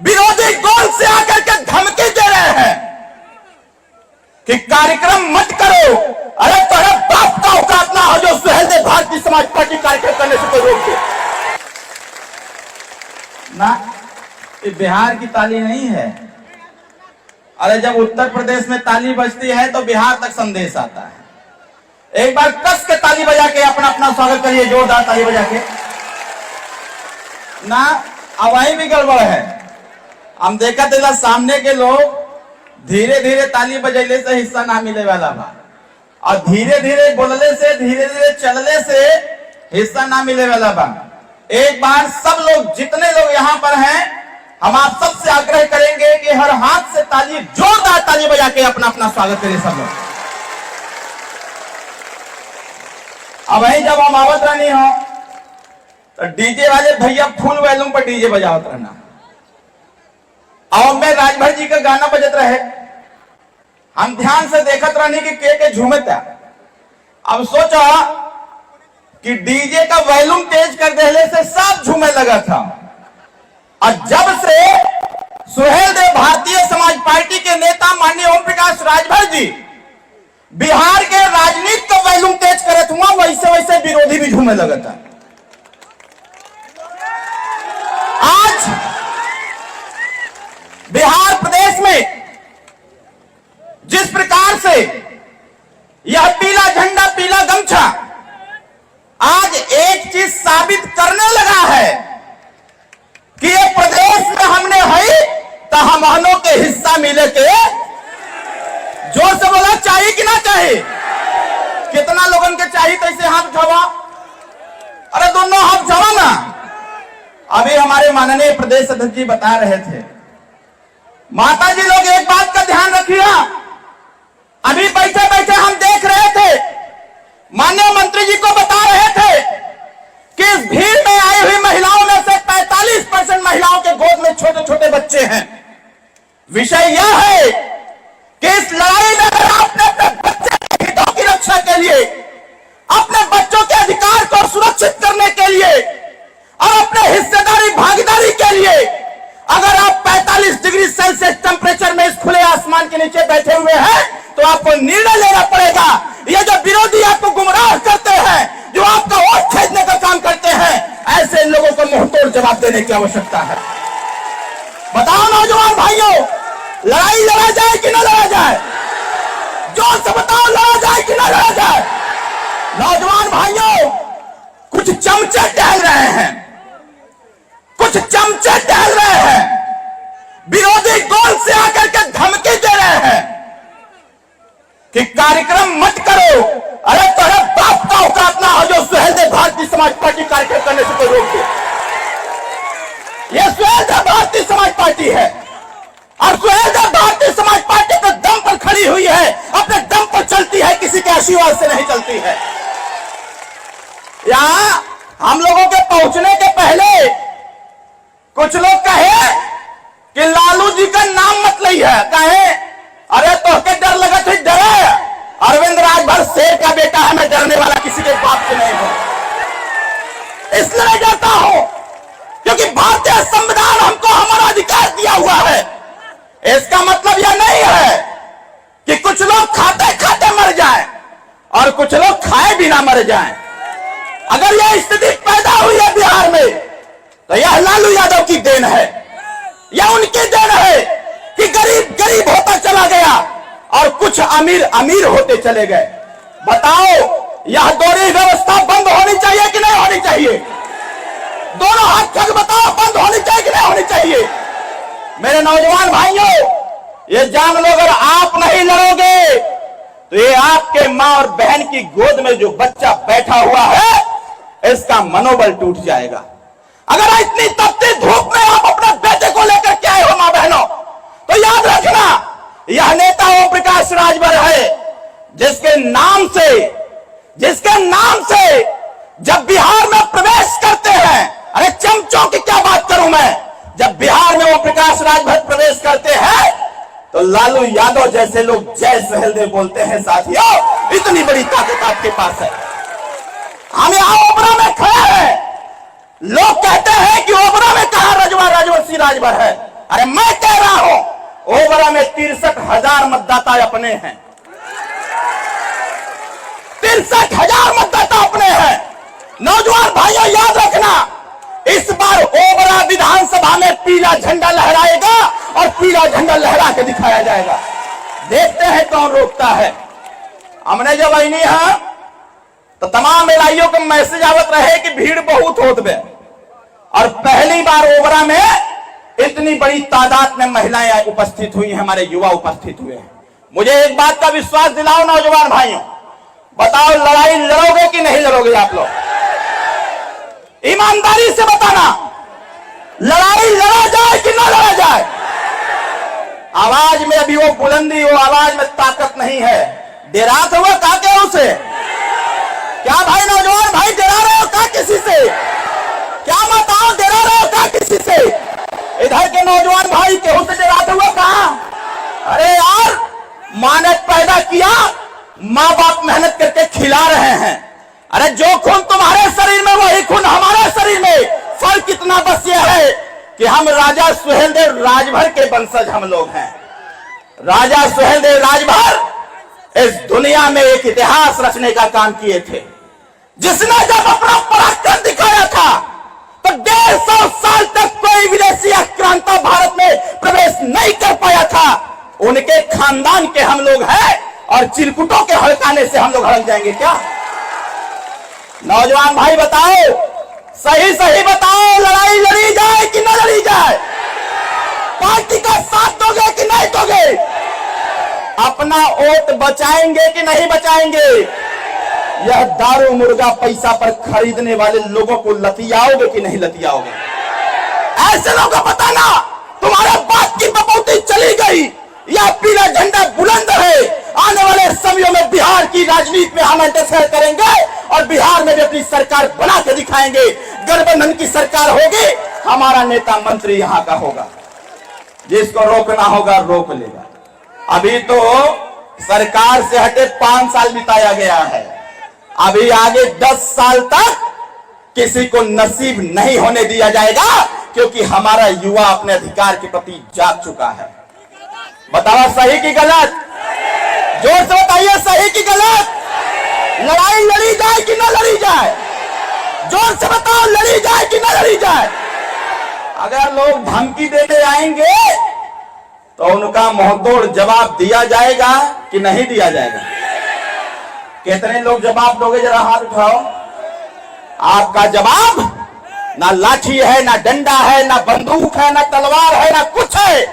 विरोधी गोल से आकर के धमकी दे रहे हैं कि कार्यक्रम मत करो। अरे तुम्हारे बाप का औकात ना हो जो सुहेलदेव भारतीय समाज पार्टी कार्यक्रम करने से कोई रोक दे ना। ये बिहार की ताली नहीं है। अरे जब उत्तर प्रदेश में ताली बजती है तो बिहार तक संदेश आता है। एक बार कस के ताली बजा के अपना अपना स्वागत करिए, जोरदार ताली बजा के ना। आवाज भी गड़बड़ है। हम देखा थे सामने के लोग धीरे धीरे ताली बजैले से हिस्सा ना मिले वाला बा, और धीरे धीरे बोलने से, धीरे धीरे चलने से हिस्सा ना मिले वाला बा। एक बार सब लोग, जितने लोग यहाँ पर हैं, हम आप सबसे आग्रह करेंगे कि हर हाथ से ताली, जोरदार ताली बजा के अपना अपना स्वागत करें सब लोग। अब वही जब हम आवत रहनी हो तो डीजे वाले भैया फुल वॉल्यूम पर डीजे बजावत रहना, और में राजभर जी का गाना बजत रहे। हम ध्यान से देखत रहनी कि के झूमता। अब सोचो कि डीजे का वॉल्यूम तेज कर देने से सब झूमे लगा था, और जब से सुहेलदेव भारतीय समाज पार्टी के नेता माननीय ओम प्रकाश राजभर जी बिहार के राजनीति का वॉल्यूम तेज करत हुआ, वैसे वैसे विरोधी भी झूमे लगा था। आज बिहार प्रदेश में जिस प्रकार से यह पीला झंडा, पीला गमछा आज एक चीज साबित करने लगा है कि ये प्रदेश में हमने है तो हमनों के हिस्सा मिले के। जोर से बोला, चाहिए कि ना चाहिए? कितना लोगन के चाहिए? कैसे हाथ उठावा? अरे दोनों हाथ उठावा ना। अभी हमारे माननीय प्रदेश अध्यक्ष जी बता रहे थे, माता जी लोग एक बात का ध्यान रखिए। अभी बैठे बैठे हम देख रहे थे, माननीय मंत्री जी को बता रहे थे कि इस भीड़ में आई हुई महिलाओं में से 45% महिलाओं के गोद में छोटे छोटे बच्चे हैं। विषय यह है कि इस लड़ाई में अगर आपने अपने बच्चे के हितों की रक्षा के लिए, अपने बच्चों के अधिकार को सुरक्षित करने के लिए और अपने हिस्सेदारी भागीदारी के लिए अगर आप 45 डिग्री सेल्सियस टेम्परेचर में इस खुले आसमान के नीचे बैठे हुए हैं तो आपको निर्णय लेना पड़ेगा। ये जो विरोधी आपको गुमराह करते हैं, जो आपका वोट खरीदने का काम करते हैं, ऐसे लोगों को मुंहतोड़ जवाब देने की आवश्यकता है। बताओ नौजवान भाइयों, लड़ाई लड़ा जाए कि ना लड़ा जाए? जोर से बताओ, लड़ा जाए कि ना लड़ा जाए? नौजवान भाइयों, कुछ चमचे टहल रहे हैं, कुछ चमचे टहल रहे हैं, विरोधी गोल से आकर के धमकी दे रहे हैं कि कार्यक्रम मत करो। अरे तुम्हारे बाप का औकात ना हो जो सुहेलदेव भारतीय समाज पार्टी कार्यक्रम करने से कोई रोक दे। यह सुहेलदेव भारतीय समाज पार्टी है, और सुहेलदेव भारतीय समाज पार्टी के दम पर खड़ी हुई है, अपने दम पर चलती है, किसी के आशीर्वाद से नहीं चलती है। यहां हम लोगों के पहुंचने के पहले कुछ लोग कहे कि लालू जी का नाम मत लिया है। कहे, अरे तो के डर लगा थी? डरे? अरविंद राजभर शेर का बेटा है, मैं डरने वाला किसी के बाप से नहीं हूं। इसलिए डरता हूं क्योंकि भारतीय संविधान हमको हमारा अधिकार दिया हुआ है। इसका मतलब यह नहीं है कि कुछ लोग खाते खाते मर जाए और कुछ लोग खाए बिना मर जाए। अगर यह स्थिति पैदा हुई है बिहार में तो यह लालू यादव की देन है, यह उनकी देन है कि गरीब गरीब होता चला गया और कुछ अमीर अमीर होते चले गए। बताओ, यह दोहरी व्यवस्था बंद होनी चाहिए कि नहीं होनी चाहिए? दोनों हाथ तक बताओ, बंद होनी चाहिए कि नहीं होनी चाहिए? मेरे नौजवान भाइयों, ये जान लो, अगर आप नहीं लड़ोगे तो ये आपके मां और बहन की गोद में जो बच्चा बैठा हुआ है, इसका मनोबल टूट जाएगा। अगर इतनी तपती धूप में आप अपने बेटे को लेकर के आए हो मां बहनों, तो याद रखना, यह नेता ओम प्रकाश राजभर है, जिसके नाम से जब बिहार में प्रवेश करते हैं, अरे चमचों की क्या बात करूं मैं, जब बिहार में ओम प्रकाश राजभर प्रवेश करते हैं तो लालू यादव जैसे लोग जय सुहेलदेव बोलते हैं। साथियों, इतनी बड़ी ताकत आपके पास है। हम यहां ओबरा में खड़े हैं, लोग कहते हैं कि ओबरा में कहां राजवंशी राजभर है। अरे मैं कह रहा हूं ओबरा में 63,000 मतदाता अपने हैं, 63,000 मतदाता अपने हैं। नौजवान भाइयों याद रखना, इस बार ओबरा विधानसभा में पीला झंडा लहराएगा और पीला झंडा लहरा के दिखाया जाएगा। देखते हैं कौन रोकता है। हमने जब आई है तो तमाम एलआईओ को मैसेज आवत रहे कि भीड़ बहुत होत बे, और पहली बार ओबरा में इतनी बड़ी तादाद में महिलाएं उपस्थित हुई हैं, हमारे युवा उपस्थित हुए हैं। मुझे एक बात का विश्वास दिलाओ नौजवान भाइयों, बताओ लड़ाई लड़ोगे कि नहीं लड़ोगे आप लोग? ईमानदारी से बताना, लड़ाई लड़ा जाए कि ना लड़ा जाए? आवाज में अभी वो बुलंदी, वो आवाज में ताकत नहीं है। डेरात हुआ का क्या उसे? क्या भाई नौजवान भाई डरा रहे हो का किसी से? क्या बताओ डरा रहे हो का किसी से? इधर के नौजवान भाई केहू से डराते हुए कहा? अरे यार, माँ ने पैदा किया, माँ बाप मेहनत करके खिला रहे हैं। अरे जो खून तुम्हारे शरीर में वही खून हमारे शरीर में। फर्क इतना बस यह है कि हम राजा सुहेलदेव राजभर के वंशज हम लोग हैं। राजा सुहेलदेव राजभर इस दुनिया में एक इतिहास रचने का काम किए थे, जिसने जब अपना पराक्रम दिखाया था तो 150 साल तक कोई विदेशी आक्रांता भारत में प्रवेश नहीं कर पाया था। उनके खानदान के हम लोग हैं और चिरकुटों के हड़काने से हम लोग हड़क जाएंगे क्या? नौजवान भाई बताओ, सही सही बताओ, लड़ाई लड़ी जाए कि न लड़ी जाए? पार्टी का साथ दोगे कि नहीं दोगे? अपना वोट बचाएंगे कि नहीं बचाएंगे? यह दारू मुर्गा पैसा पर खरीदने वाले लोगों को लतियाओगे कि नहीं लतियाओगे? ऐसे लोगों को बताना तुम्हारे बात की बपौती चली गई, यह पीला झंडा बुलंद है। आने वाले समयों में बिहार की राजनीति में हम इंटरफेयर करेंगे और बिहार में भी अपनी सरकार बना के दिखाएंगे। गठबंधन की सरकार होगी, हमारा नेता मंत्री यहाँ का होगा, जिसको रोकना होगा रोक लेगा। अभी तो सरकार से हटे 5 साल बिताया गया है, अभी आगे 10 साल तक किसी को नसीब नहीं होने दिया जाएगा, क्योंकि हमारा युवा अपने अधिकार के प्रति जाग चुका है। बताओ सही की गलत? जोर से बताइए, सही की गलत? लड़ाई लड़ी जाए कि ना लड़ी जाए? जोर से बताओ, लड़ी जाए कि ना लड़ी जाए? अगर लोग धमकी देते आएंगे तो उनका मुंहतोड़ जवाब दिया जाएगा कि नहीं दिया जाएगा? कितने लोग जवाब दोगे? जरा हाथ उठाओ। आपका जवाब ना लाठी है, ना डंडा है, ना बंदूक है, ना तलवार है, ना कुछ है।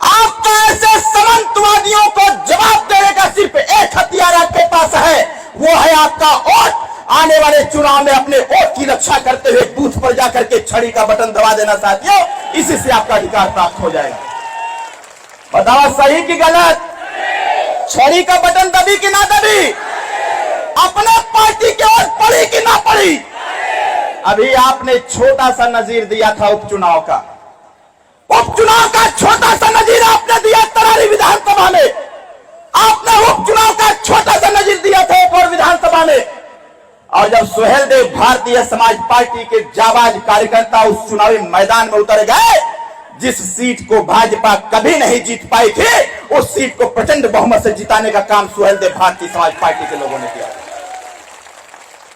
आपका ऐसे सामंतवादियों को जवाब देने का सिर्फ एक हथियार आपके पास है, वो है आपका वोट। आने वाले चुनाव में अपने वोट की रक्षा करते हुए बूथ पर जाकर के छड़ी का बटन दबा देना साथियों, इसी से आपका अधिकार प्राप्त हो जाएगा। बताओ सही की गलत? छड़ी का बटन दबी कि ना दबी? अपने पार्टी के वोट पड़ी कि ना पड़ी? अभी आपने छोटा सा नजीर दिया था उपचुनाव का, उपचुनाव का छोटा सा नजीर आपने दिया तरारी विधानसभा में। आपने उपचुनाव का छोटा सा नजीर दिया था एक और विधानसभा में, और जब सुहेलदेव भारतीय समाज पार्टी के जाबाज कार्यकर्ता उस चुनावी मैदान में उतर गए, जिस सीट को भाजपा कभी नहीं जीत पाई थी, उस सीट को प्रचंड बहुमत से जिताने का काम सुहेलदेव भारतीय समाज पार्टी के लोगों ने किया।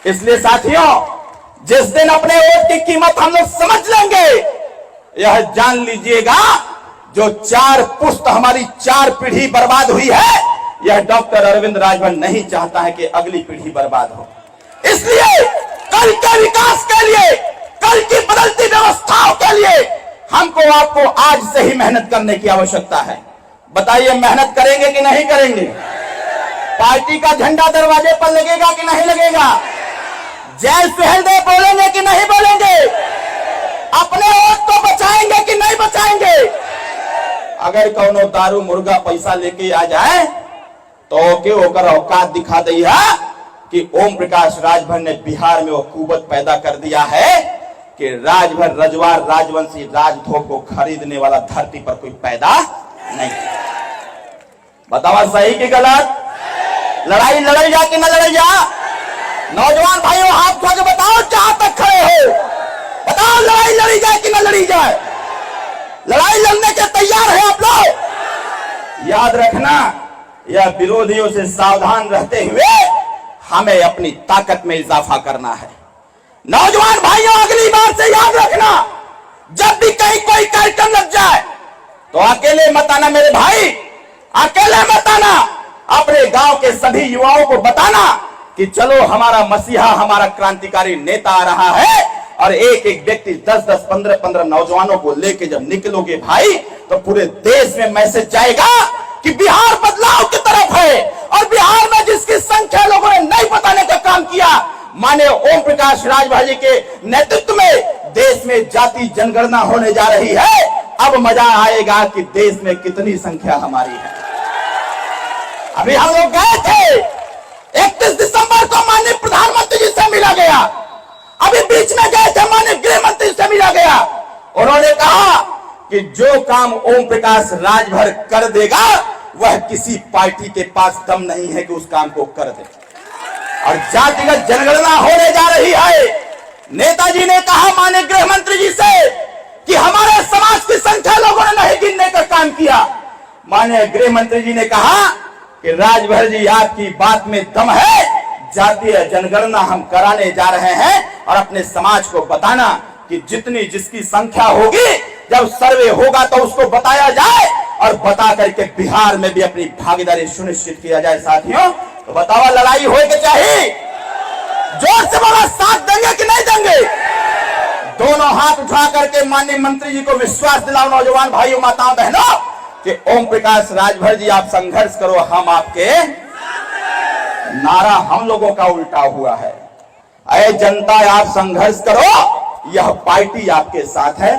इसलिए साथियों, जिस दिन अपने वोट की कीमत हम लोग समझ लेंगे, यह जान लीजिएगा, जो 4 पुश्त हमारी 4 पीढ़ी बर्बाद हुई है, यह डॉक्टर अरविंद राजभर नहीं चाहता है कि अगली पीढ़ी बर्बाद हो। इसलिए कल के विकास के लिए, कल की बदलती व्यवस्थाओं के लिए हमको आपको आज से ही मेहनत करने की आवश्यकता है। बताइए, मेहनत करेंगे कि नहीं करेंगे? पार्टी का झंडा दरवाजे पर लगेगा कि नहीं लगेगा? जय सुहेलदेव बोलेंगे कि नहीं बोलेंगे? अपने वोट को बचाएंगे कि नहीं बचाएंगे? अगर कौनो दारू मुर्गा पैसा लेके आ जाए तो ओके होकर औकात दिखा दी है कि ओम प्रकाश राजभर ने बिहार में वो कुवत पैदा कर दिया है कि राजभर रजवार राजवंशी राजधोख को खरीदने वाला धरती पर कोई पैदा नहीं। बताओ सही की गलत? लड़ाई लड़ाई जा कि न लड़ाई जा? नौजवान भाइयों हाथ उठा के बताओ, जहां तक खड़े हो बताओ, लड़ाई लड़ी जाए कि न लड़ी जाए? लड़ाई लड़ने याद रखना, यह विरोधियों से सावधान रहते हुए हमें अपनी ताकत में इजाफा करना है। नौजवान भाइयों, अगली बार से याद रखना, जब भी कहीं कोई कार्यक्रम लग जाए तो अकेले मत आना मेरे भाई, अकेले मत आना। अपने गांव के सभी युवाओं को बताना कि चलो हमारा मसीहा, हमारा क्रांतिकारी नेता आ रहा है। और एक एक व्यक्ति 10-10, 15-15 नौजवानों को लेके जब निकलोगे भाई, तो पूरे देश में मैसेज जाएगा कि बिहार बदलाव की तरफ है। और बिहार में जिसकी संख्या लोगों ने नहीं बताने का काम किया, माननीय ओम प्रकाश राजभर जी के नेतृत्व में देश में जाति जनगणना होने जा रही है। अब मजा आएगा कि देश में कितनी संख्या हमारी है। अभी हम लोग गए थे, 31 दिसंबर को माननीय प्रधानमंत्री जी से मिला गया। अभी बीच में गए थे, माननीय गृह मंत्री से मिला गया। उन्होंने कहा कि जो काम ओम प्रकाश राजभर कर देगा, वह किसी पार्टी के पास दम नहीं है कि उस काम को कर दे। और जातिगत जनगणना होने जा रही है। नेताजी ने कहा माननीय गृह मंत्री जी से कि हमारे समाज की संख्या लोगों ने नहीं गिनने का काम किया। माननीय गृह मंत्री जी ने कहा कि राजभर जी, आपकी बात में दम है, जातीय जनगणना हम कराने जा रहे हैं। और अपने समाज को बताना कि जितनी जिसकी संख्या होगी, जब सर्वे होगा तो उसको बताया जाए, और बता करके बिहार में भी अपनी भागीदारी सुनिश्चित किया जाए। साथियों, तो बताओ, लड़ाई हो के चाहिए? जोर से बोला, साथ देंगे कि नहीं देंगे? दोनों हाथ उठा करके माननीय मंत्री जी को विश्वास दिलाओ, नौजवान भाइयों, माताओं, बहनों, कि ओम प्रकाश राजभर जी, आप संघर्ष करो, हम आपके। नारा हम लोगों का उल्टा हुआ है, अरे जनता आप संघर्ष करो, यह पार्टी आपके साथ है।